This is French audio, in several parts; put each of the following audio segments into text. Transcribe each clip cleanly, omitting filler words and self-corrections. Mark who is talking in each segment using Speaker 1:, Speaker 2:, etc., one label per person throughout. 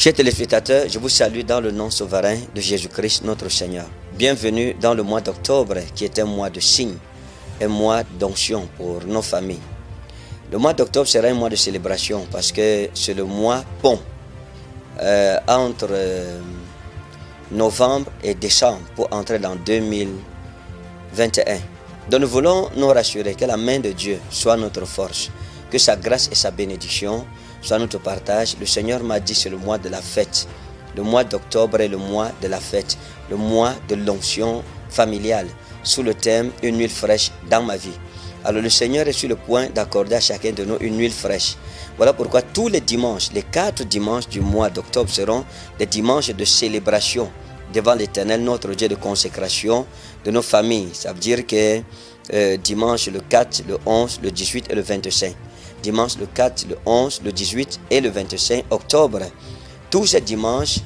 Speaker 1: Chers téléspectateurs, je vous salue dans le nom souverain de Jésus-Christ notre Seigneur. Bienvenue dans le mois d'octobre qui est un mois de signe, un mois d'onction pour nos familles. Le mois d'octobre sera un mois de célébration parce que c'est le mois pont entre novembre et décembre pour entrer dans 2021. Donc nous voulons nous rassurer que la main de Dieu soit notre force, que sa grâce et sa bénédiction soient notre partage. Le Seigneur m'a dit c'est le mois de la fête. Le mois d'octobre est le mois de la fête, le mois de l'onction familiale, sous le thème « Une huile fraîche dans ma vie ». Alors le Seigneur est sur le point d'accorder à chacun de nous une huile fraîche. Voilà pourquoi tous les dimanches, les 4 dimanches du mois d'octobre seront des dimanches de célébration devant l'Éternel, notre Dieu, de consécration de nos familles. Ça veut dire que dimanche le 4, le 11, le 18 et le 25. Dimanche le 4, le 11, le 18 et le 25 octobre. Tous ces dimanches,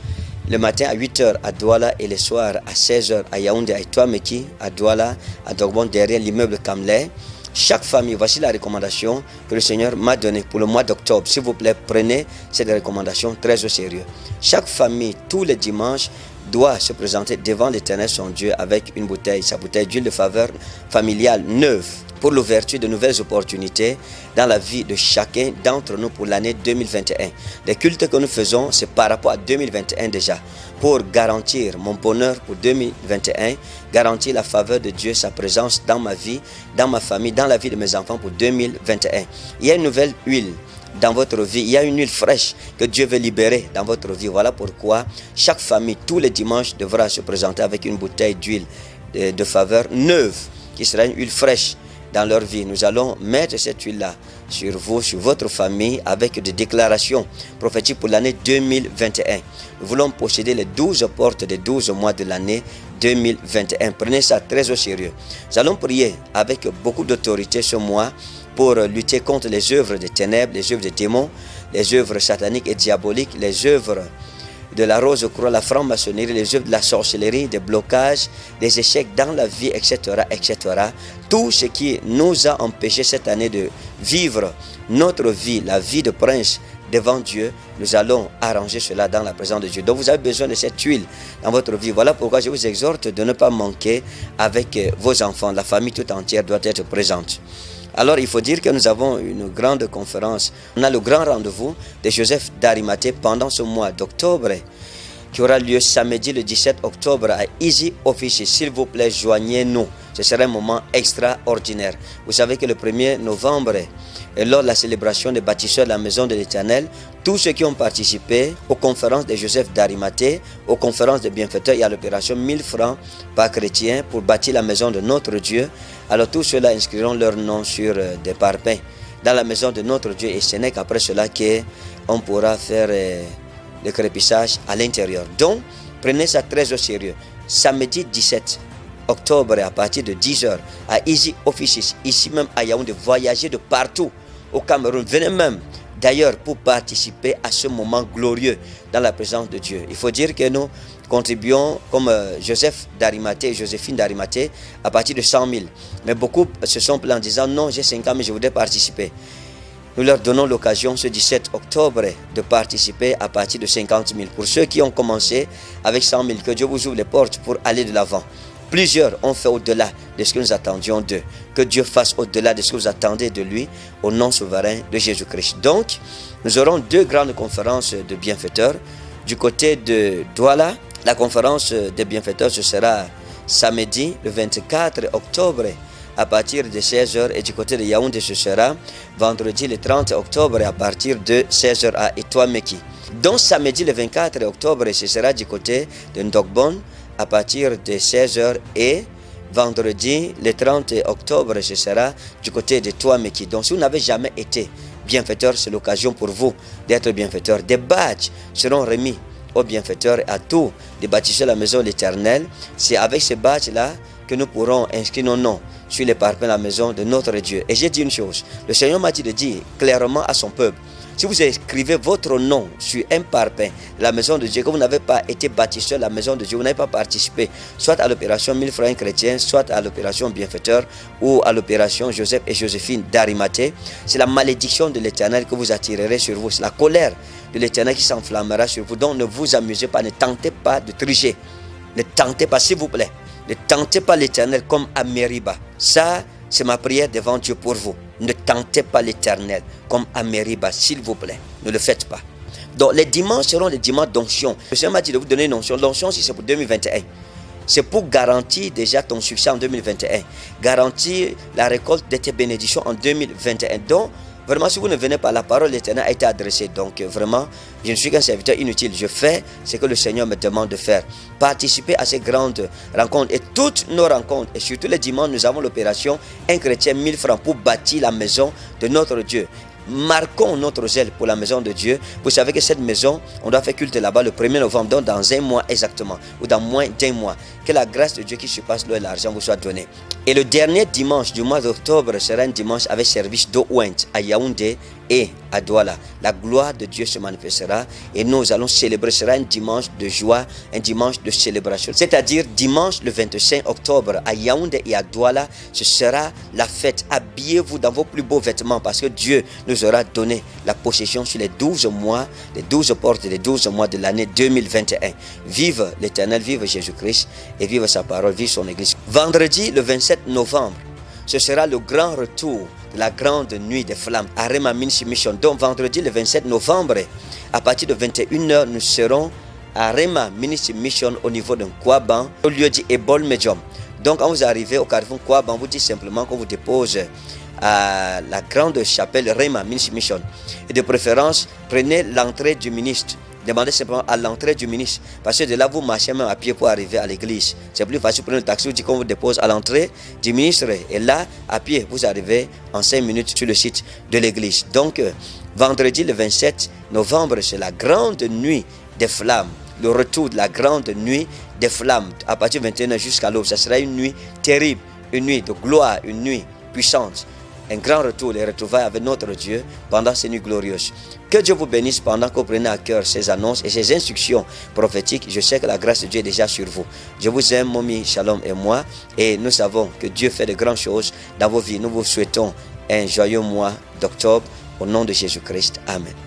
Speaker 1: le matin à 8h à Douala et le soir à 16h à Yaoundé, à Itoameki, à Douala, à Dogbon, derrière l'immeuble Kamlé. Chaque famille, voici la recommandation que le Seigneur m'a donnée pour le mois d'octobre. S'il vous plaît, prenez cette recommandation très au sérieux. Chaque famille, tous les dimanches, doit se présenter devant l'Éternel son Dieu avec une bouteille, sa bouteille d'huile de faveur familiale neuve pour l'ouverture de nouvelles opportunités dans la vie de chacun d'entre nous pour l'année 2021. Les cultes que nous faisons, c'est par rapport à 2021 déjà, pour garantir mon bonheur pour 2021, garantir la faveur de Dieu, sa présence dans ma vie, dans ma famille, dans la vie de mes enfants pour 2021. Il y a une nouvelle huile dans votre vie, il y a une huile fraîche que Dieu veut libérer dans votre vie. Voilà pourquoi chaque famille, tous les dimanches, devra se présenter avec une bouteille d'huile de faveur neuve, qui sera une huile fraîche dans leur vie. Nous allons mettre cette huile-là sur vous, sur votre famille, avec des déclarations prophétiques pour l'année 2021. Nous voulons posséder les 12 portes des 12 mois de l'année 2021. Prenez ça très au sérieux. Nous allons prier avec beaucoup d'autorité ce mois pour lutter contre les œuvres des ténèbres, les œuvres des démons, les œuvres sataniques et diaboliques, les œuvres de la rose-croix, la franc-maçonnerie, les œuvres de la sorcellerie, des blocages, des échecs dans la vie, etc., etc. Tout ce qui nous a empêché cette année de vivre notre vie, la vie de prince devant Dieu, nous allons arranger cela dans la présence de Dieu. Donc vous avez besoin de cette huile dans votre vie. Voilà pourquoi je vous exhorte de ne pas manquer avec vos enfants. La famille tout entière doit être présente. Alors il faut dire que nous avons une grande conférence. On a le grand rendez-vous de Joseph d'Arimathée pendant ce mois d'octobre qui aura lieu samedi le 17 octobre à Easy Office. S'il vous plaît, joignez-nous. Ce sera un moment extraordinaire. Vous savez que le 1er novembre, lors de la célébration des bâtisseurs de la maison de l'Éternel, tous ceux qui ont participé aux conférences de Joseph d'Arimathée, aux conférences des bienfaiteurs et à l'opération 1000 francs par chrétien pour bâtir la maison de notre Dieu, alors tous ceux-là inscriront leur nom sur des parpaings dans la maison de notre Dieu, et ce n'est qu'après cela qu'on pourra faire le crépissage à l'intérieur. Donc, prenez ça très au sérieux. Samedi 17 octobre à partir de 10h à Easy Offices, ici même à Yaoundé, voyagez de partout au Cameroun. Venez même d'ailleurs pour participer à ce moment glorieux dans la présence de Dieu. Il faut dire que nous contribuons comme Joseph d'Arimathée et Joséphine d'Arimathée à partir de 100 000. Mais beaucoup se sont plaints en disant non, j'ai 5 ans mais je voudrais participer. Nous leur donnons l'occasion ce 17 octobre de participer à partir de 50 000. Pour ceux qui ont commencé avec 100 000, que Dieu vous ouvre les portes pour aller de l'avant. Plusieurs ont fait au-delà de ce que nous attendions d'eux. Que Dieu fasse au-delà de ce que vous attendez de lui, au nom souverain de Jésus-Christ. Donc, nous aurons 2 grandes conférences de bienfaiteurs. Du côté de Douala, la conférence des bienfaiteurs, ce sera samedi, le 24 octobre, à partir de 16h. Et du côté de Yaoundé, ce sera vendredi, le 30 octobre, à partir de 16h à Itoameki. Donc, samedi, le 24 octobre, ce sera du côté de Ndogbon, à partir de 16h, et vendredi, le 30 octobre, ce sera du côté de Itoameki. Donc, si vous n'avez jamais été bienfaiteur, c'est l'occasion pour vous d'être bienfaiteur. Des badges seront remis aux bienfaiteurs et à tous les bâtisseurs de la maison de l'Éternel. C'est avec ces badges-là que nous pourrons inscrire nos noms sur les parpaings de la maison de notre Dieu. Et j'ai dit une chose, le Seigneur m'a dit de dire clairement à son peuple, Si vous écrivez votre nom sur un parpaing de la maison de Dieu, que vous n'avez pas été bâtisseur de la maison de Dieu, vous n'avez pas participé soit à l'opération 1000 francs chrétiens, soit à l'opération bienfaiteur ou à l'opération Joseph et Joséphine d'Arimathée, c'est la malédiction de l'Éternel que vous attirerez sur vous. C'est la colère de l'Éternel qui s'enflammera sur vous. Donc ne vous amusez pas, ne tentez pas de tricher. Ne tentez pas, s'il vous plaît. Ne tentez pas l'Éternel comme à Mériba. Ça, c'est ma prière devant Dieu pour vous. Ne tentez pas l'Éternel comme à Mériba, s'il vous plaît. Ne le faites pas. Donc les dimanches seront les dimanches d'onction. Le Seigneur m'a dit de vous donner une onction. L'onction, si c'est pour 2021. C'est pour garantir déjà ton succès en 2021. Garantir la récolte de tes bénédictions en 2021. Donc, vraiment, si vous ne venez pas, la parole de l'Éternel a été adressée. Donc, vraiment, je ne suis qu'un serviteur inutile. Je fais ce que le Seigneur me demande de faire. Participer à ces grandes rencontres. Et toutes nos rencontres, et surtout les dimanches, nous avons l'opération Un chrétien 1000 francs pour bâtir la maison de notre Dieu. Marquons notre zèle pour la maison de Dieu. Vous savez que cette maison, on doit faire culte là-bas le 1er novembre, donc dans un mois exactement, ou dans moins d'un mois. Que la grâce de Dieu qui surpasse l'eau et l'argent vous soit donnée. Et le dernier dimanche du mois d'octobre sera un dimanche avec service d'eau ointe à Yaoundé et à Douala. La gloire de Dieu se manifestera et nous allons célébrer. Ce sera un dimanche de joie, un dimanche de célébration. C'est-à-dire dimanche le 25 octobre à Yaoundé et à Douala, ce sera la fête. Habillez-vous dans vos plus beaux vêtements parce que Dieu nous aura donné la possession sur les 12 mois, les 12 portes des 12 mois de l'année 2021. Vive l'Éternel, vive Jésus-Christ et vive sa parole, vive son Église. Vendredi le 27 novembre, ce sera le grand retour de la grande nuit des flammes à Rema Ministry Mission. Donc vendredi le 27 novembre, à partir de 21h, nous serons à Rema Ministry Mission au niveau d'un Kouaban, au lieu dit Ebol Medium. Donc quand vous arrivez au carrefour Kouaban, vous dites simplement qu'on vous dépose à la grande chapelle Rema Ministry Mission. Et de préférence, prenez l'entrée du ministre. Demandez simplement à l'entrée du ministre. Parce que de là, vous marchez même à pied pour arriver à l'église. C'est plus facile, prenez le taxi, vous dites qu'on vous dépose à l'entrée du ministre. Et là, à pied, vous arrivez en 5 minutes sur le site de l'église. Donc, vendredi le 27 novembre, c'est la grande nuit des flammes. Le retour de la grande nuit des flammes. À partir de 21h jusqu'à l'aube, ça sera une nuit terrible. Une nuit de gloire, une nuit puissante. Un grand retour, les retrouvailles avec notre Dieu pendant ces nuits glorieuses. Que Dieu vous bénisse pendant que vous prenez à cœur ces annonces et ces instructions prophétiques. Je sais que la grâce de Dieu est déjà sur vous. Je vous aime, Momi Shalom et moi. Et nous savons que Dieu fait de grandes choses dans vos vies. Nous vous souhaitons un joyeux mois d'octobre. Au nom de Jésus-Christ. Amen.